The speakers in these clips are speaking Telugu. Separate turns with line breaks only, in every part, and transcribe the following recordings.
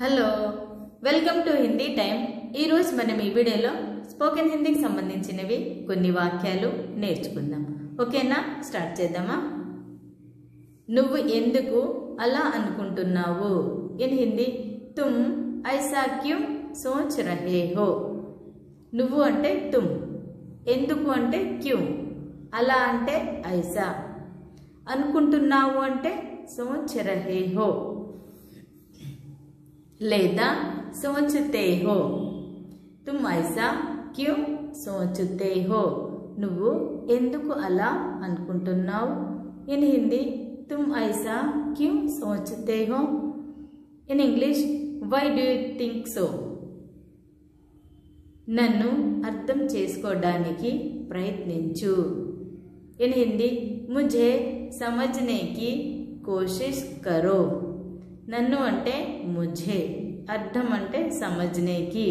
Hello welcome to Hindi time. ఈ రోజు మనం ఈ వీడియోలో స్పోకెన్ హిందీకి సంబంధించినవి కొన్ని వాక్యాలు నేర్చుకుందాం। ఓకేనా, స్టార్ట్ చేద్దామా। నువ్వు ఎందుకు అలా అనుకుంటున్నావు? ఇన్ హిందీ తుమ్ ఐసా క్యూ సోచ్ రహే హో। నువ్వు అంటే తుమ్, ఎందుకు అంటే క్యూ, అలా అంటే ఐసా, అనుకుంటున్నావు అంటే సోచ్ రహే హో లేదా సోచతే హో। తుమ్ ఐసా క్యూ సోచతే హో, నువ్వు ఎందుకు అలా అనుకుంటున్నావు? ఇన్ హిందీ తుమ్ ఐసా క్యూ సోచతే హో। In English why do you think so. నన్ను అర్థం చేసుకోవడానికి ప్రయత్నించు। ఇన్ హిందీ ముझे समझने की कोशिश करो। నన్ను అంటే ముझे, అర్థం అంటే సమజ్నేకి,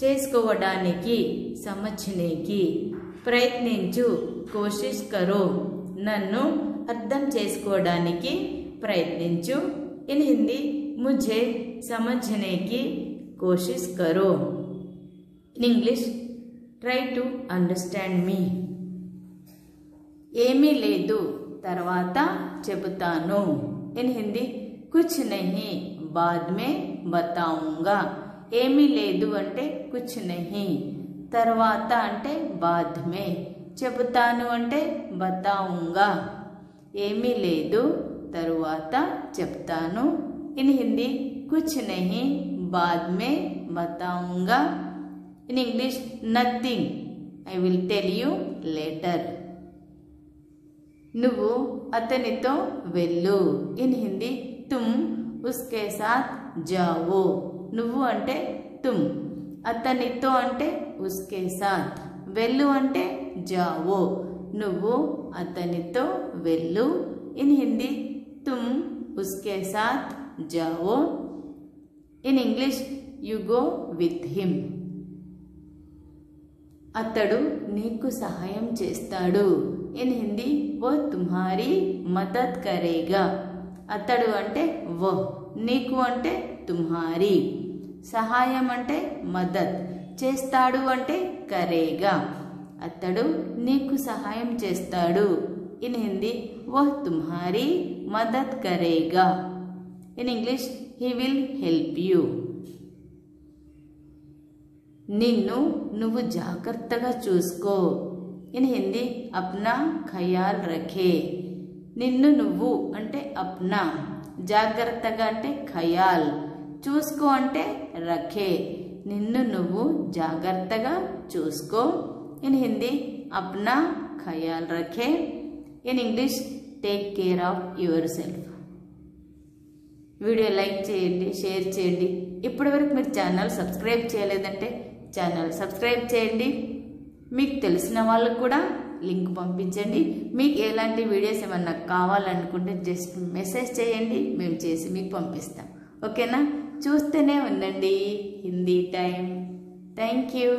చేసుకోవడానికి సమజ్నేకి, ప్రయత్నించు కోషిష్ కరో, నన్ను అర్థం చేసుకోవడానికి ప్రయత్నించు। ఇన్ హిందీ ముझे समझने की कोशिश करो। In English try to understand me. ఏమీ లేదు, తర్వాత చెబుతాను। इन हिंदी कुछ नहीं बाद में बताऊंगा। ఏమీ లేదు అంటే కుచ్ నహీ, తర్వాత అంటే బాద్ మే, చెబుతాను అంటే బతాऊंगा। ఏమీ లేదు తరువాత చెప్తాను। ఇన్ హిందీ కుచ్ నహీ బాద్ మే బతాऊंगा। In English nothing I will tell you later. నువ్వు అతనితో వెళ్ళు। ఇన్ హిందీ తుమ్ ఉస్కే సాత్ జావో। నువ్వు అంటే తుమ్, అతనితో అంటే ఉస్కే సాత్, వెళ్ళు అంటే జావో, నువ్వు అతనితో వెళ్ళు। ఇన్ హిందీ తుమ్ ఉస్కే సాత్ జావో। In English you go with him. అతడు నీకు సహాయం చేస్తాడు। ఇన్ హిందీ वो तुम्हारी मदद करेगा। అతడు అంటే वो, నీకు అంటే तुम्हारी, సహాయం అంటే మదద్, చేస్తాడు అంటే కరేగా, అతడు నీకు సహాయం చేస్తాడు। ఇన్ హిందీ वो तुम्हारी मदद करेगा। In English he will help you। నిన్ను నువ్వు జాగ్రత్తగా చూసుకో। ఇన్ హిందీ అప్నా ఖయాల్ రఖే। నిన్ను నువ్వు అంటే అప్నా, జాగ్రత్తగా అంటే ఖయాల్, చూసుకో అంటే రఖే, నిన్ను నువ్వు జాగ్రత్తగా చూసుకో। ఇన్ హిందీ అప్నా ఖయాల్ రఖే। In English take care of yourself. Video like చేయండి, షేర్ చేయండి। ఇప్పటివరకు మీరు ఛానల్ సబ్స్క్రైబ్ చేయలేదంటే ఛానల్ సబ్స్క్రైబ్ చేయండి। మీకు తెలిసిన వాళ్ళకు కూడా లింక్ పంపించండి। మీకు ఎలాంటి వీడియోస్ ఏమన్నా కావాలనుకుంటే జస్ట్ మెసేజ్ చేయండి, మేము చేసి మీకు పంపిస్తాం। ఓకేనా, చూస్తూనే ఉండండి హిందీ టైం। Thank you.